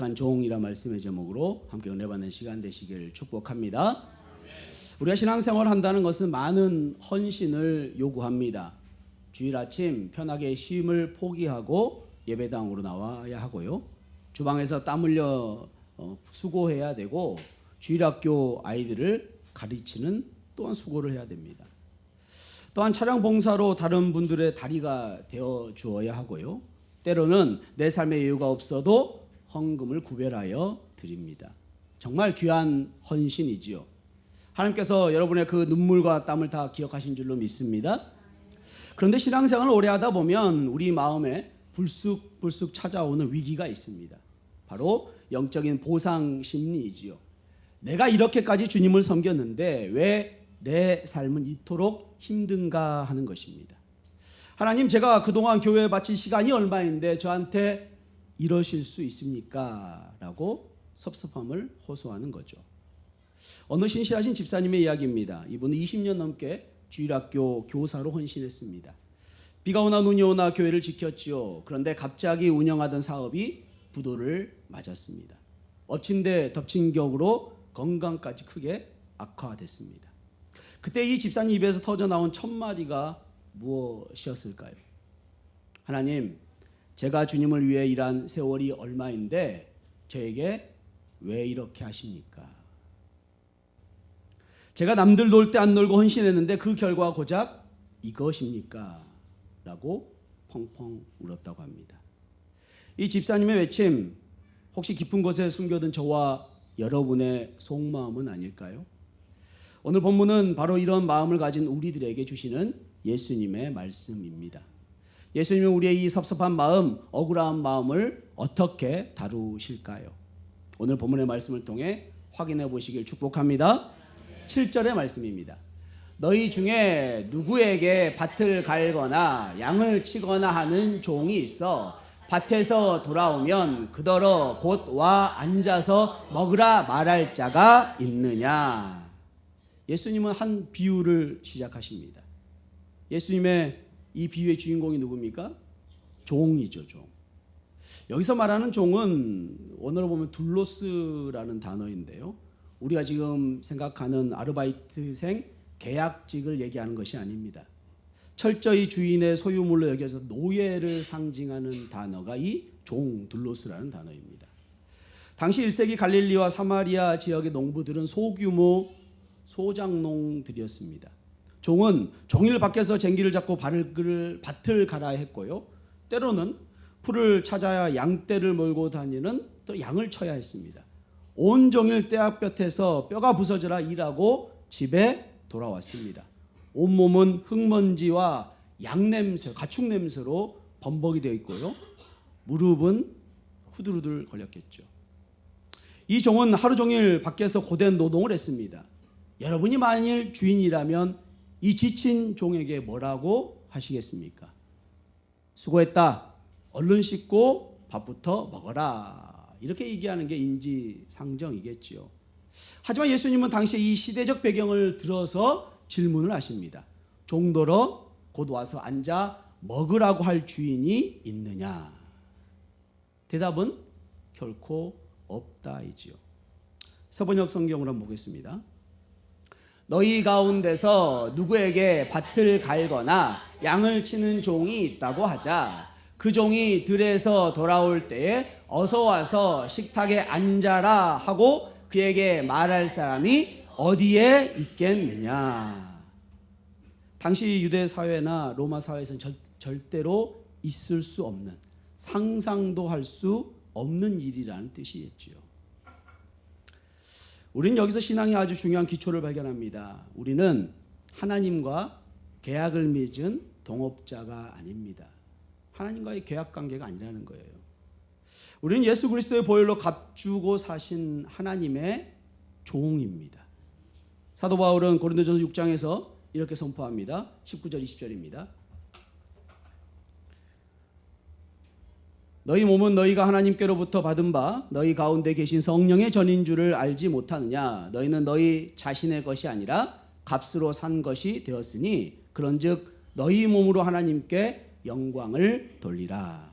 종이란 말씀의 제목으로 함께 은혜 받는 시간 되시길 축복합니다. 우리가 신앙생활을 한다는 것은 많은 헌신을 요구합니다. 주일 아침 편하게 쉼을 포기하고 예배당으로 나와야 하고요. 주방에서 땀 흘려 수고해야 되고, 주일학교 아이들을 가르치는 또한 수고를 해야 됩니다. 또한 차량 봉사로 다른 분들의 다리가 되어 주어야 하고요. 때로는 내 삶의 여유가 없어도 헌금을 구별하여 드립니다. 정말 귀한 헌신이지요. 하나님께서 여러분의 그 눈물과 땀을 다 기억하신 줄로 믿습니다. 그런데 신앙생활을 오래 하다 보면 우리 마음에 불쑥 찾아오는 위기가 있습니다. 바로 영적인 보상 심리이지요. 내가 이렇게까지 주님을 섬겼는데 왜 내 삶은 이토록 힘든가 하는 것입니다. 하나님, 제가 그동안 교회에 바친 시간이 얼마인데 저한테 이러실 수 있습니까? 라고 섭섭함을 호소하는 거죠. 어느 신실하신 집사님의 이야기입니다. 이분은 20년 넘게 주일학교 교사로 헌신했습니다. 비가 오나 눈이 오나 교회를 지켰지요. 그런데 갑자기 운영하던 사업이 부도를 맞았습니다. 엎친 데 덮친 격으로 건강까지 크게 악화됐습니다. 그때 이 집사님 입에서 터져나온 첫 마디가 무엇이었을까요? 하나님, 제가 주님을 위해 일한 세월이 얼마인데 저에게 왜 이렇게 하십니까? 제가 남들 놀 때 안 놀고 헌신했는데 그 결과 고작 이것입니까? 라고 펑펑 울었다고 합니다. 이 집사님의 외침, 혹시 깊은 곳에 숨겨둔 저와 여러분의 속마음은 아닐까요? 오늘 본문은 바로 이런 마음을 가진 우리들에게 주시는 예수님의 말씀입니다. 예수님은 우리의 이 섭섭한 마음, 억울한 마음을 어떻게 다루실까요? 오늘 본문의 말씀을 통해 확인해 보시길 축복합니다. 7절의 말씀입니다. 너희 중에 누구에게 밭을 갈거나 양을 치거나 하는 종이 있어 밭에서 돌아오면 그더러 곧 와 앉아서 먹으라 말할 자가 있느냐? 예수님은 한 비유를 시작하십니다. 예수님의 이 비유의 주인공이 누굽니까? 종이죠, 종. 여기서 말하는 종은 원어로 보면 둘로스라는 단어인데요. 우리가 지금 생각하는 아르바이트생, 계약직을 얘기하는 것이 아닙니다. 철저히 주인의 소유물로 여겨서 노예를 상징하는 단어가 이 종, 둘로스라는 단어입니다. 당시 1세기 갈릴리와 사마리아 지역의 농부들은 소규모 소작농들이었습니다. 종은 종일 밖에서 쟁기를 잡고 밭을 갈아야 했고요. 때로는 풀을 찾아야 양떼를 몰고 다니는 또 양을 쳐야 했습니다. 온종일 떼약볕에서 뼈가 부서져라 일하고 집에 돌아왔습니다. 온몸은 흙먼지와 양냄새, 가축 냄새로 범벅이 되어 있고요. 무릎은 후들후들 걸렸겠죠. 이 종은 하루 종일 밖에서 고된 노동을 했습니다. 여러분이 만일 주인이라면 이 지친 종에게 뭐라고 하시겠습니까? 수고했다. 얼른 씻고 밥부터 먹어라. 이렇게 얘기하는 게 인지상정이겠지요. 하지만 예수님은 당시 이 시대적 배경을 들어서 질문을 하십니다. 종더러 곧 와서 앉아 먹으라고 할 주인이 있느냐? 대답은 결코 없다이지요. 서번역 성경으로 한번 보겠습니다. 너희 가운데서 누구에게 밭을 갈거나 양을 치는 종이 있다고 하자. 그 종이 들에서 돌아올 때에 어서 와서 식탁에 앉아라 하고 그에게 말할 사람이 어디에 있겠느냐. 당시 유대 사회나 로마 사회에서는 절대로 있을 수 없는, 상상도 할 수 없는 일이라는 뜻이겠지요. 우리는 여기서 신앙의 아주 중요한 기초를 발견합니다. 우리는 하나님과 계약을 맺은 동업자가 아닙니다. 하나님과의 계약 관계가 아니라는 거예요. 우리는 예수 그리스도의 보혈로 값주고 사신 하나님의 종입니다. 사도 바울은 고린도전서 6장에서 이렇게 선포합니다. 19절 20절입니다. 너희 몸은 너희가 하나님께로부터 받은 바 너희 가운데 계신 성령의 전인 줄을 알지 못하느냐? 너희는 너희 자신의 것이 아니라 값으로 산 것이 되었으니 그런즉 너희 몸으로 하나님께 영광을 돌리라.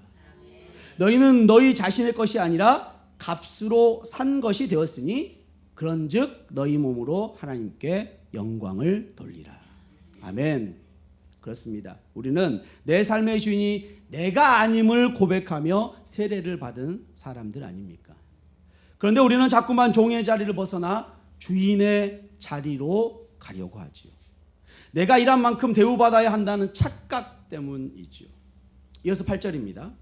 너희는 너희 자신의 것이 아니라 값으로 산 것이 되었으니 그런즉 너희 몸으로 하나님께 영광을 돌리라. 아멘. 그렇습니다. 우리는 내 삶의 주인이 내가 아님을 고백하며 세례를 받은 사람들 아닙니까? 그런데 우리는 자꾸만 종의 자리를 벗어나 주인의 자리로 가려고 하지요. 내가 일한 만큼 대우받아야 한다는 착각 때문이지요. 이어서 8절입니다.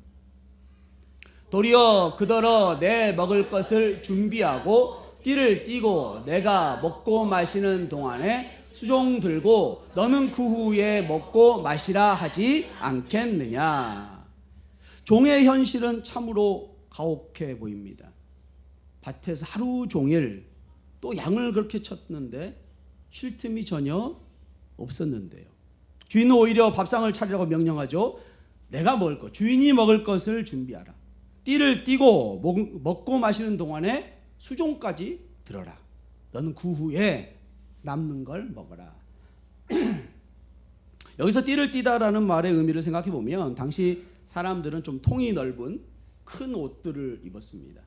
도리어 그더러 내 먹을 것을 준비하고 띠를 띠고 내가 먹고 마시는 동안에 수종 들고 너는 그 후에 먹고 마시라 하지 않겠느냐. 종의 현실은 참으로 가혹해 보입니다. 밭에서 하루 종일 또 양을 그렇게 쳤는데 쉴 틈이 전혀 없었는데요. 주인은 오히려 밥상을 차리라고 명령하죠. 내가 먹을 것, 주인이 먹을 것을 준비하라. 띠를 띠고 먹고 마시는 동안에 수종까지 들어라. 너는 그 후에 남는 걸 먹어라. 여기서 띠를 띠다라는 말의 의미를 생각해 보면 당시 사람들은 좀 통이 넓은 큰 옷들을 입었습니다.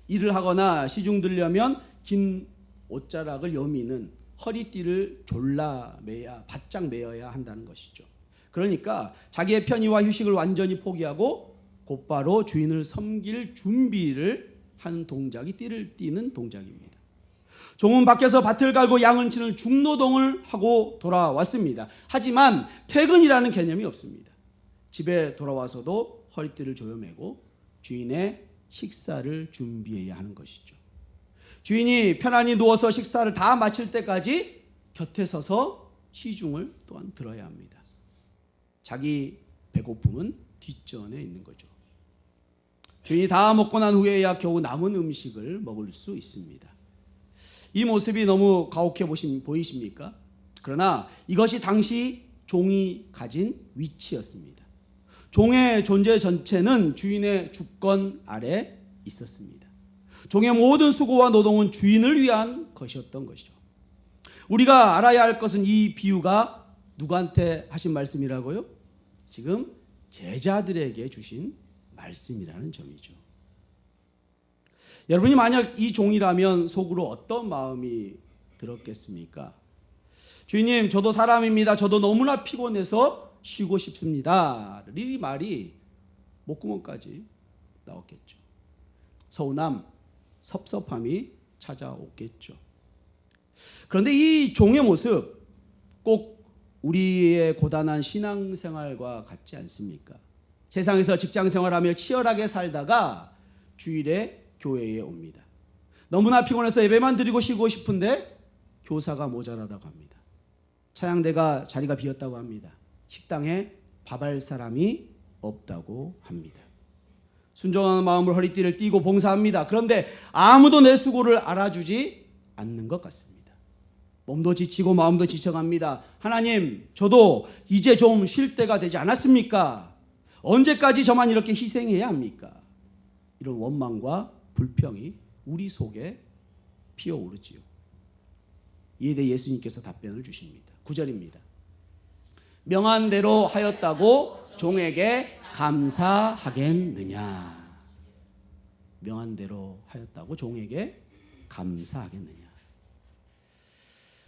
일을 하거나 시중 들려면 긴 옷자락을 여미는 허리띠를 졸라 매야 바짝 매어야 한다는 것이죠. 그러니까 자기의 편의와 휴식을 완전히 포기하고 곧바로 주인을 섬길 준비를 하는 동작이 띠를 띠는 동작입니다. 종은 밖에서 밭을 갈고 양을 치는 중노동을 하고 돌아왔습니다. 하지만 퇴근이라는 개념이 없습니다. 집에 돌아와서도 허리띠를 조여매고 주인의 식사를 준비해야 하는 것이죠. 주인이 편안히 누워서 식사를 다 마칠 때까지 곁에 서서 시중을 또한 들어야 합니다. 자기 배고픔은 뒷전에 있는 거죠. 주인이 다 먹고 난 후에야 겨우 남은 음식을 먹을 수 있습니다. 이 모습이 너무 가혹해 보이십니까? 그러나 이것이 당시 종이 가진 위치였습니다. 종의 존재 전체는 주인의 주권 아래 있었습니다. 종의 모든 수고와 노동은 주인을 위한 것이었던 것이죠. 우리가 알아야 할 것은 이 비유가 누구한테 하신 말씀이라고요? 지금 제자들에게 주신 말씀이라는 점이죠. 여러분이 만약 이 종이라면 속으로 어떤 마음이 들었겠습니까? 주인님, 저도 사람입니다. 저도 너무나 피곤해서 쉬고 싶습니다. 이 말이 목구멍까지 나왔겠죠. 서운함, 섭섭함이 찾아오겠죠. 그런데 이 종의 모습 꼭 우리의 고단한 신앙생활과 같지 않습니까? 세상에서 직장생활하며 치열하게 살다가 주일에 교회에 옵니다. 너무나 피곤해서 예배만 드리고 쉬고 싶은데 교사가 모자라다고 합니다. 차양대가 자리가 비었다고 합니다. 식당에 밥할 사람이 없다고 합니다. 순종하는 마음으로 허리띠를 띠고 봉사합니다. 그런데 아무도 내 수고를 알아주지 않는 것 같습니다. 몸도 지치고 마음도 지쳐갑니다. 하나님, 저도 이제 좀 쉴 때가 되지 않았습니까? 언제까지 저만 이렇게 희생해야 합니까? 이런 원망과 불평이 우리 속에 피어오르지요. 이에 대해 예수님께서 답변을 주십니다. 9절입니다. 명한 대로 하였다고 종에게 감사하겠느냐. 명한 대로 하였다고 종에게 감사하겠느냐.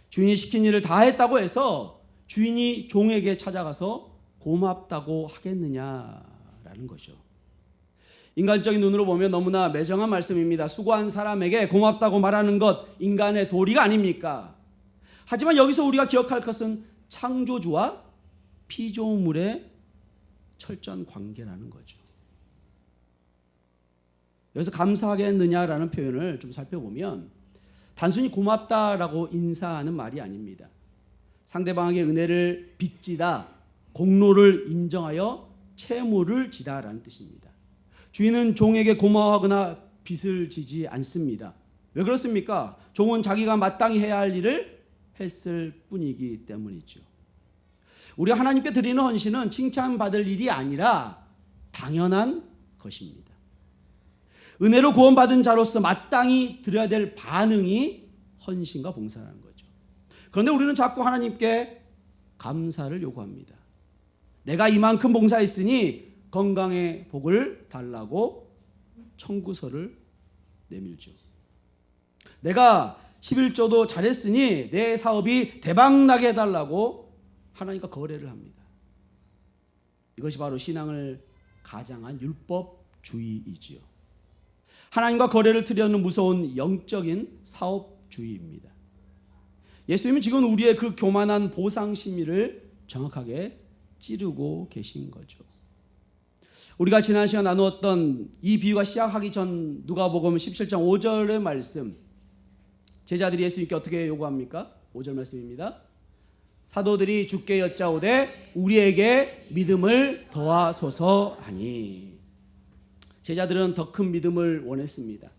주인이 시킨 일을 다 했다고 해서 주인이 종에게 찾아가서 고맙다고 하겠느냐라는 거죠. 인간적인 눈으로 보면 너무나 매정한 말씀입니다. 수고한 사람에게 고맙다고 말하는 것 인간의 도리가 아닙니까? 하지만 여기서 우리가 기억할 것은 창조주와 피조물의 철저한 관계라는 거죠. 여기서 감사하겠느냐라는 표현을 좀 살펴보면 단순히 고맙다라고 인사하는 말이 아닙니다. 상대방에게 은혜를 빚지다, 공로를 인정하여 채무를 지다라는 뜻입니다. 주인은 종에게 고마워하거나 빚을 지지 않습니다. 왜 그렇습니까? 종은 자기가 마땅히 해야 할 일을 했을 뿐이기 때문이죠. 우리가 하나님께 드리는 헌신은 칭찬받을 일이 아니라 당연한 것입니다. 은혜로 구원받은 자로서 마땅히 드려야 될 반응이 헌신과 봉사라는 거죠. 그런데 우리는 자꾸 하나님께 감사를 요구합니다. 내가 이만큼 봉사했으니 건강의 복을 달라고 청구서를 내밀죠. 내가 11조도 잘했으니 내 사업이 대박나게 해달라고 하나님과 거래를 합니다. 이것이 바로 신앙을 가장한 율법주의이지요. 하나님과 거래를 트려는 무서운 영적인 사업주의입니다. 예수님은 지금 우리의 그 교만한 보상 심리를 정확하게 찌르고 계신 거죠. 우리가 지난 시간 나누었던 이 비유가 시작하기 전 누가복음 17장 5절의 말씀, 제자들이 예수님께 어떻게 요구합니까? 5절 말씀입니다. 사도들이 주께 여짜오되 우리에게 믿음을 더하소서 하니. 제자들은 더 큰 믿음을 원했습니다.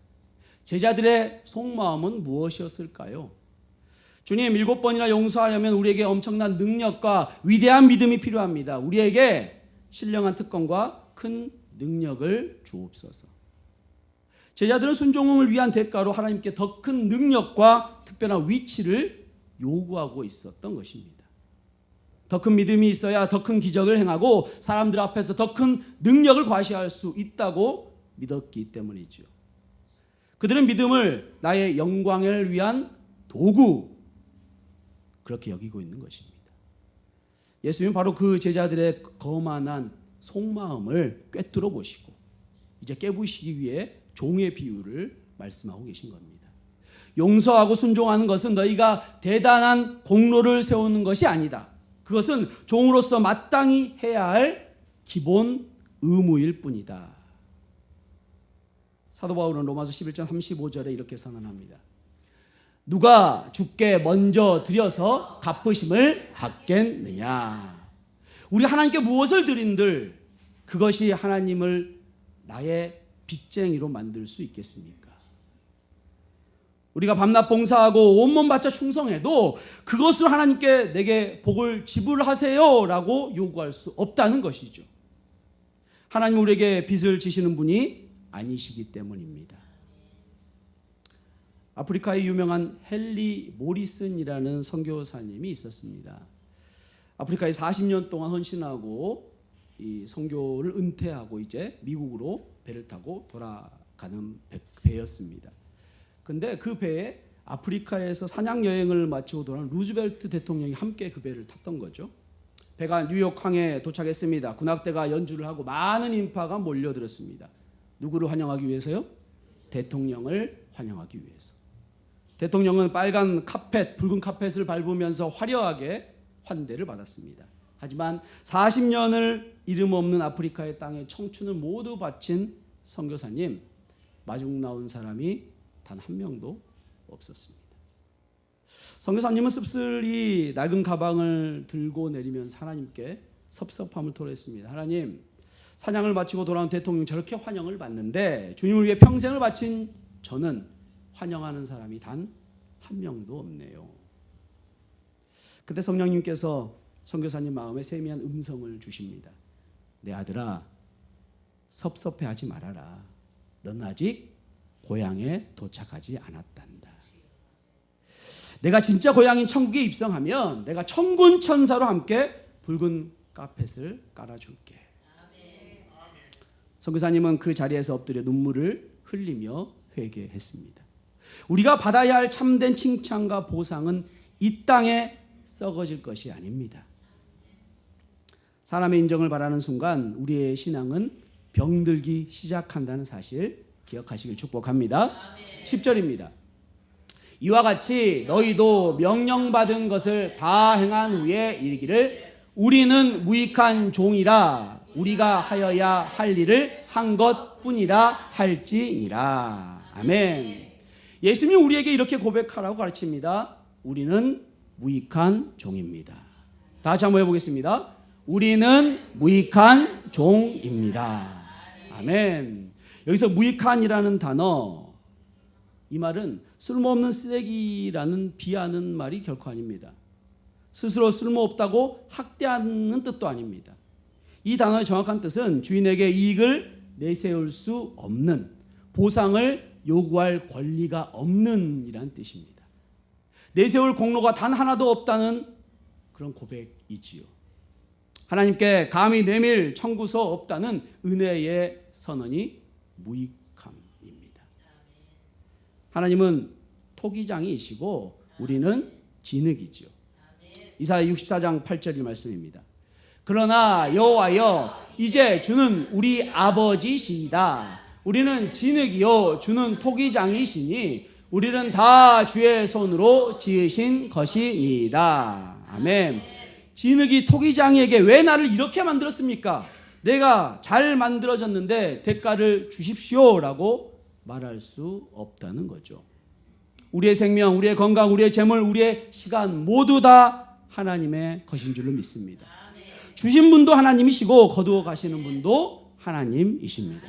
제자들의 속마음은 무엇이었을까요? 주님, 7번이나 용서하려면 우리에게 엄청난 능력과 위대한 믿음이 필요합니다. 우리에게 신령한 특권과 큰 능력을 주옵소서. 제자들은 순종을 위한 대가로 하나님께 더 큰 능력과 특별한 위치를 요구하고 있었던 것입니다. 더 큰 믿음이 있어야 더 큰 기적을 행하고 사람들 앞에서 더 큰 능력을 과시할 수 있다고 믿었기 때문이죠. 그들은 믿음을 나의 영광을 위한 도구, 그렇게 여기고 있는 것입니다. 예수님은 바로 그 제자들의 거만한 속마음을 꿰뚫어 보시고 이제 깨부시기 위해 종의 비유를 말씀하고 계신 겁니다. 용서하고 순종하는 것은 너희가 대단한 공로를 세우는 것이 아니다. 그것은 종으로서 마땅히 해야 할 기본 의무일 뿐이다. 사도 바울은 로마서 11장 35절에 이렇게 선언합니다. 누가 주께 먼저 드려서 갚으심을 받겠느냐. 우리 하나님께 무엇을 드린들 그것이 하나님을 나의 빚쟁이로 만들 수 있겠습니까? 우리가 밤낮 봉사하고 온몸 바쳐 충성해도 그것으로 하나님께 내게 복을 지불하세요 라고 요구할 수 없다는 것이죠. 하나님 우리에게 빚을 지시는 분이 아니시기 때문입니다. 아프리카의 유명한 헨리 모리슨이라는 선교사님이 있었습니다. 아프리카에 40년 동안 헌신하고 이 선교를 은퇴하고 이제 미국으로 배를 타고 돌아가는 배였습니다. 근데 그 배에 아프리카에서 사냥 여행을 마치고 돌아온 루즈벨트 대통령이 함께 그 배를 탔던 거죠. 배가 뉴욕 항에 도착했습니다. 군악대가 연주를 하고 많은 인파가 몰려들었습니다. 누구를 환영하기 위해서요? 대통령을 환영하기 위해서. 대통령은 빨간 카펫, 붉은 카펫을 밟으면서 화려하게 환대를 받았습니다. 하지만 40년을 이름 없는 아프리카의 땅에 청춘을 모두 바친 선교사님, 마중 나온 사람이 단 한 명도 없었습니다. 선교사님은 씁쓸히 낡은 가방을 들고 내리면서 하나님께 섭섭함을 토로했습니다. 하나님, 사냥을 마치고 돌아온 대통령 저렇게 환영을 받는데 주님을 위해 평생을 바친 저는 환영하는 사람이 단 한 명도 없네요. 그때 성령님께서 선교사님 마음에 세미한 음성을 주십니다. 내 아들아, 섭섭해하지 말아라. 넌 아직 고향에 도착하지 않았단다. 내가 진짜 고향인 천국에 입성하면 내가 천군 천사로 함께 붉은 카펫을 깔아줄게. 선교사님은 그 자리에서 엎드려 눈물을 흘리며 회개했습니다. 우리가 받아야 할 참된 칭찬과 보상은 이 땅에 썩어질 것이 아닙니다. 사람의 인정을 바라는 순간 우리의 신앙은 병들기 시작한다는 사실 기억하시길 축복합니다. 10절입니다. 이와 같이 너희도 명령받은 것을 다 행한 후에 이르기를 우리는 무익한 종이라 우리가 하여야 할 일을 한 것뿐이라 할지니라. 아멘. 예수님이 우리에게 이렇게 고백하라고 가르칩니다. 우리는 무익한 종입니다. 다 같이 한번 해보겠습니다. 우리는 무익한 종입니다. 아멘. 여기서 무익한이라는 단어, 이 말은 쓸모없는 쓰레기라는 비하는 말이 결코 아닙니다. 스스로 쓸모없다고 학대하는 뜻도 아닙니다. 이 단어의 정확한 뜻은 주인에게 이익을 내세울 수 없는, 보상을 요구할 권리가 없는 이란 뜻입니다. 내세울 공로가 단 하나도 없다는 그런 고백이지요. 하나님께 감히 내밀 청구서 없다는 은혜의 선언이 무익함입니다. 하나님은 토기장이시고 우리는 진흙이죠. 이사야 64장 8절의 말씀입니다. 그러나 여호와여 이제 주는 우리 아버지시이다. 우리는 진흙이요 주는 토기장이시니 우리는 다 주의 손으로 지으신 것이니이다. 아멘. 진흙이 토기장에게 왜 나를 이렇게 만들었습니까? 내가 잘 만들어졌는데 대가를 주십시오라고 말할 수 없다는 거죠. 우리의 생명, 우리의 건강, 우리의 재물, 우리의 시간 모두 다 하나님의 것인 줄로 믿습니다. 주신 분도 하나님이시고 거두어 가시는 분도 하나님이십니다.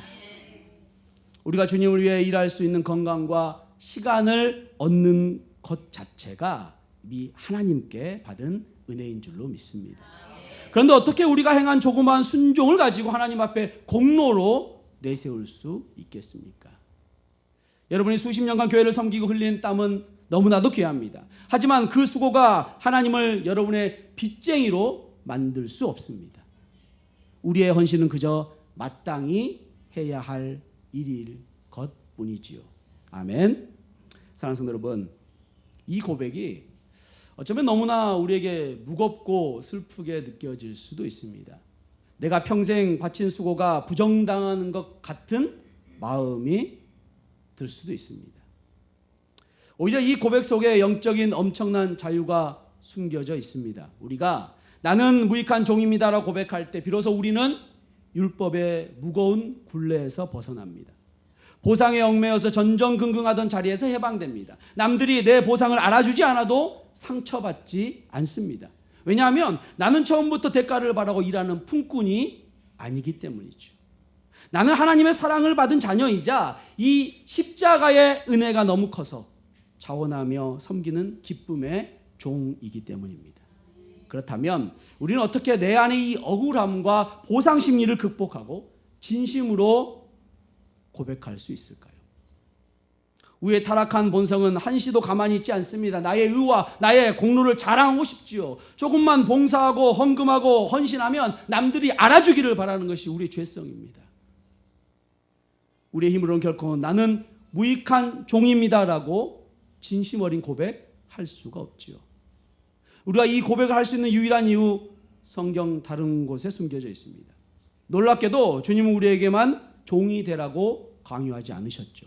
우리가 주님을 위해 일할 수 있는 건강과 시간을 얻는 것 자체가 이 하나님께 받은 은혜인 줄로 믿습니다. 그런데 어떻게 우리가 행한 조그마한 순종을 가지고 하나님 앞에 공로로 내세울 수 있겠습니까? 여러분이 수십 년간 교회를 섬기고 흘린 땀은 너무나도 귀합니다. 하지만 그 수고가 하나님을 여러분의 빚쟁이로 만들 수 없습니다. 우리의 헌신은 그저 마땅히 해야 할 일일 것뿐이지요. 아멘. 사랑하는 성도 여러분, 이 고백이 어쩌면 너무나 우리에게 무겁고 슬프게 느껴질 수도 있습니다. 내가 평생 바친 수고가 부정당하는 것 같은 마음이 들 수도 있습니다. 오히려 이 고백 속에 영적인 엄청난 자유가 숨겨져 있습니다. 우리가 나는 무익한 종입니다라고 고백할 때 비로소 우리는 율법의 무거운 굴레에서 벗어납니다. 보상에 얽매여서 전전긍긍하던 자리에서 해방됩니다. 남들이 내 보상을 알아주지 않아도 상처받지 않습니다. 왜냐하면 나는 처음부터 대가를 바라고 일하는 품꾼이 아니기 때문이죠. 나는 하나님의 사랑을 받은 자녀이자 이 십자가의 은혜가 너무 커서 자원하며 섬기는 기쁨의 종이기 때문입니다. 그렇다면 우리는 어떻게 내 안의 이 억울함과 보상 심리를 극복하고 진심으로 고백할 수 있을까요? 우리의 타락한 본성은 한시도 가만히 있지 않습니다. 나의 의와 나의 공로를 자랑하고 싶지요. 조금만 봉사하고 헌금하고 헌신하면 남들이 알아주기를 바라는 것이 우리의 죄성입니다. 우리의 힘으로는 결코 나는 무익한 종입니다라고 진심 어린 고백할 수가 없지요. 우리가 이 고백을 할 수 있는 유일한 이유, 성경 다른 곳에 숨겨져 있습니다. 놀랍게도 주님은 우리에게만 종이 되라고 강요하지 않으셨죠.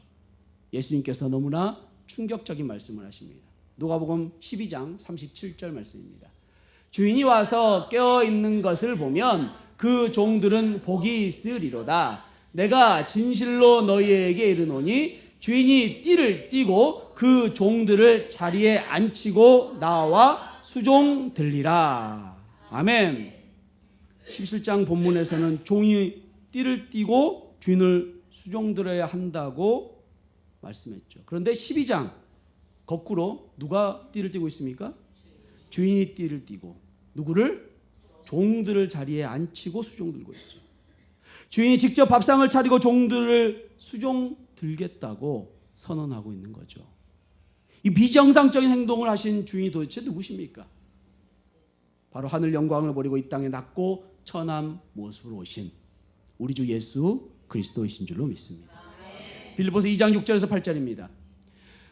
예수님께서 너무나 충격적인 말씀을 하십니다. 누가복음 12장 37절 말씀입니다. 주인이 와서 깨어있는 것을 보면 그 종들은 복이 있으리로다. 내가 진실로 너희에게 이르노니 주인이 띠를 띠고 그 종들을 자리에 앉히고 나와 수종 들리라. 아멘. 17장 본문에서는 종이 띠를 띠고 주인을 수종 들어야 한다고 말씀했죠. 그런데 12장 거꾸로 누가 띠를 띠고 있습니까? 주인이 띠를 띠고 누구를? 종들을 자리에 앉히고 수종 들고 있죠. 주인이 직접 밥상을 차리고 종들을 수종 들겠다고 선언하고 있는 거죠. 이 비정상적인 행동을 하신 주인이 도대체 누구십니까? 바로 하늘 영광을 버리고 이 땅에 낮고 천한 모습으로 오신 우리 주 예수 그리스도이신 줄로 믿습니다. 빌립보서 2장 6절에서 8절입니다.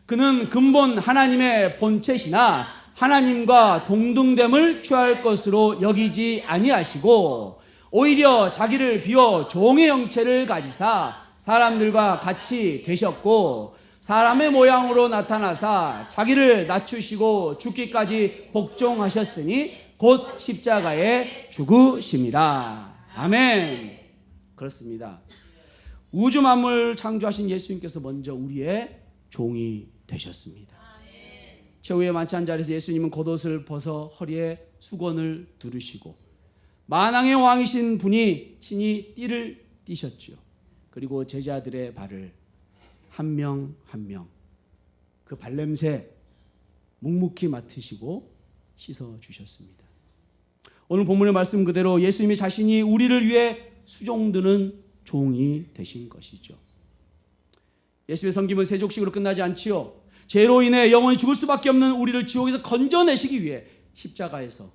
그는 근본 하나님의 본체시나 하나님과 동등됨을 취할 것으로 여기지 아니하시고 오히려 자기를 비워 종의 형체를 가지사 사람들과 같이 되셨고 사람의 모양으로 나타나사 자기를 낮추시고 죽기까지 복종하셨으니 곧 십자가에 죽으심이라. 아멘. 그렇습니다. 우주 만물 창조하신 예수님께서 먼저 우리의 종이 되셨습니다. 최후의 만찬 자리에서 예수님은 겉옷을 벗어 허리에 수건을 두르시고 만왕의 왕이신 분이 친히 띠를 띠셨지요. 그리고 제자들의 발을 한 명 한 명 그 발냄새 묵묵히 맡으시고 씻어 주셨습니다. 오늘 본문의 말씀 그대로 예수님이 자신이 우리를 위해 수종드는 종이 되신 것이죠. 예수의 섬김은 세족식으로 끝나지 않지요. 죄로 인해 영원히 죽을 수밖에 없는 우리를 지옥에서 건져내시기 위해 십자가에서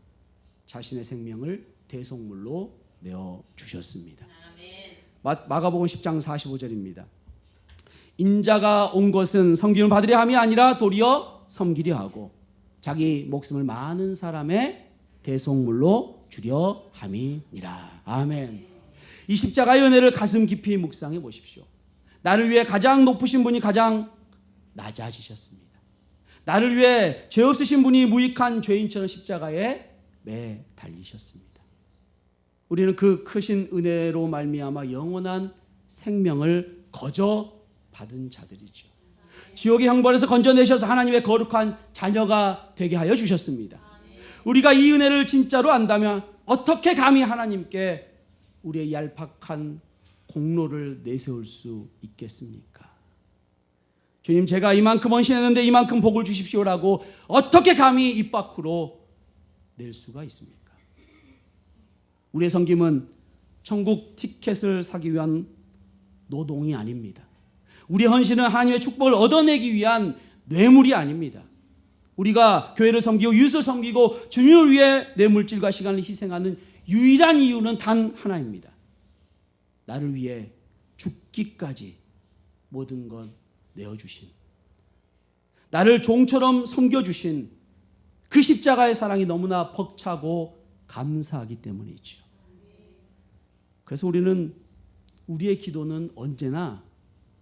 자신의 생명을 대속물로 내어주셨습니다. 마가복음 10장 45절입니다. 인자가 온 것은 섬김을 받으려 함이 아니라 도리어 섬기려 하고 자기 목숨을 많은 사람의 대속물로 주려 함이니라. 아멘. 이 십자가의 은혜를 가슴 깊이 묵상해 보십시오. 나를 위해 가장 높으신 분이 가장 낮아지셨습니다. 나를 위해 죄 없으신 분이 무익한 죄인처럼 십자가에 매 달리셨습니다. 우리는 그 크신 은혜로 말미암아 영원한 생명을 거저 받은 자들이죠. 지옥의 형벌에서 건져내셔서 하나님의 거룩한 자녀가 되게 하여 주셨습니다. 우리가 이 은혜를 진짜로 안다면 어떻게 감히 하나님께 우리의 얄팍한 공로를 내세울 수 있겠습니까? 주님, 제가 이만큼 헌신했는데 이만큼 복을 주십시오라고 어떻게 감히 입 밖으로 낼 수가 있습니까? 우리의 섬김은 천국 티켓을 사기 위한 노동이 아닙니다. 우리의 헌신은 하나님의 축복을 얻어내기 위한 뇌물이 아닙니다. 우리가 교회를 섬기고 이웃을 섬기고 주님을 위해 내 물질과 시간을 희생하는 유일한 이유는 단 하나입니다. 나를 위해 죽기까지 모든 것 내어주신, 나를 종처럼 섬겨주신 그 십자가의 사랑이 너무나 벅차고 감사하기 때문이죠. 그래서 우리는 우리의 기도는 언제나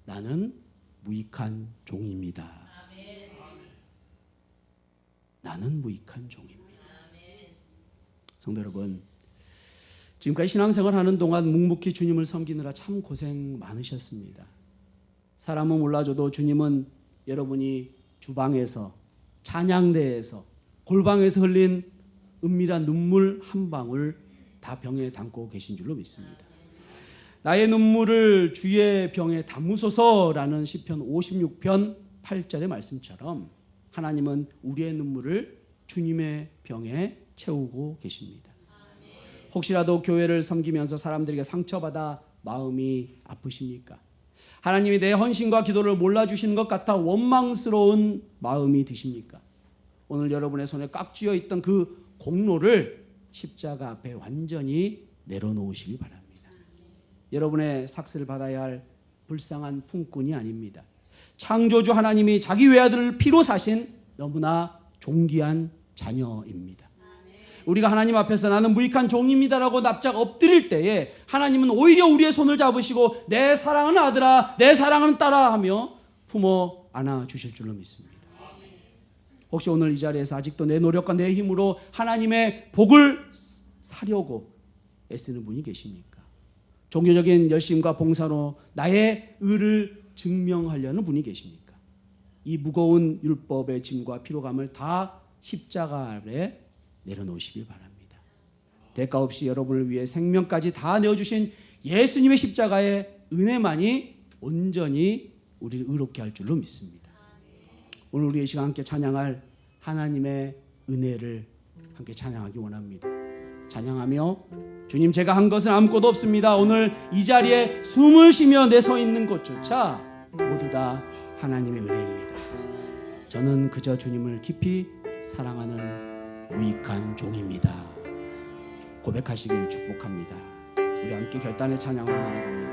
나는 무익한 종입니다. 나는 무익한 종입니다. 성도 여러분, 지금까지 신앙생활 하는 동안 묵묵히 주님을 섬기느라 참 고생 많으셨습니다. 사람은 몰라줘도 주님은 여러분이 주방에서, 찬양대에서, 골방에서 흘린 은밀한 눈물 한 방울 다 병에 담고 계신 줄로 믿습니다. 나의 눈물을 주의 병에 담으소서라는 시편 56편 8절의 말씀처럼 하나님은 우리의 눈물을 주님의 병에 채우고 계십니다. 혹시라도 교회를 섬기면서 사람들에게 상처받아 마음이 아프십니까? 하나님이 내 헌신과 기도를 몰라주시는 것 같아 원망스러운 마음이 드십니까? 오늘 여러분의 손에 꽉 쥐어 있던 그 공로를 십자가 앞에 완전히 내려놓으시기 바랍니다. 여러분의 삭스를 받아야 할 불쌍한 품꾼이 아닙니다. 창조주 하나님이 자기 외아들을 피로 사신 너무나 존귀한 자녀입니다. 우리가 하나님 앞에서 나는 무익한 종입니다라고 납작 엎드릴 때에 하나님은 오히려 우리의 손을 잡으시고 내 사랑하는 아들아, 내 사랑하는 딸아 하며 품어 안아주실 줄로 믿습니다. 혹시 오늘 이 자리에서 아직도 내 노력과 내 힘으로 하나님의 복을 사려고 애쓰는 분이 계십니까? 종교적인 열심과 봉사로 나의 의를 증명하려는 분이 계십니까? 이 무거운 율법의 짐과 피로감을 다 십자가 아래 내려놓으시길 바랍니다. 대가 없이 여러분을 위해 생명까지 다 내어주신 예수님의 십자가의 은혜만이 온전히 우리를 의롭게 할 줄로 믿습니다. 오늘 우리의 시간 함께 찬양할 하나님의 은혜를 함께 찬양하기 원합니다. 찬양하며 주님, 제가 한 것은 아무것도 없습니다. 오늘 이 자리에 숨을 쉬며 내 서 있는 곳조차 모두 다 하나님의 은혜입니다. 저는 그저 주님을 깊이 사랑하는 무익한 종입니다. 고백하시길 축복합니다. 우리 함께 결단의 찬양으로 나아갑니다.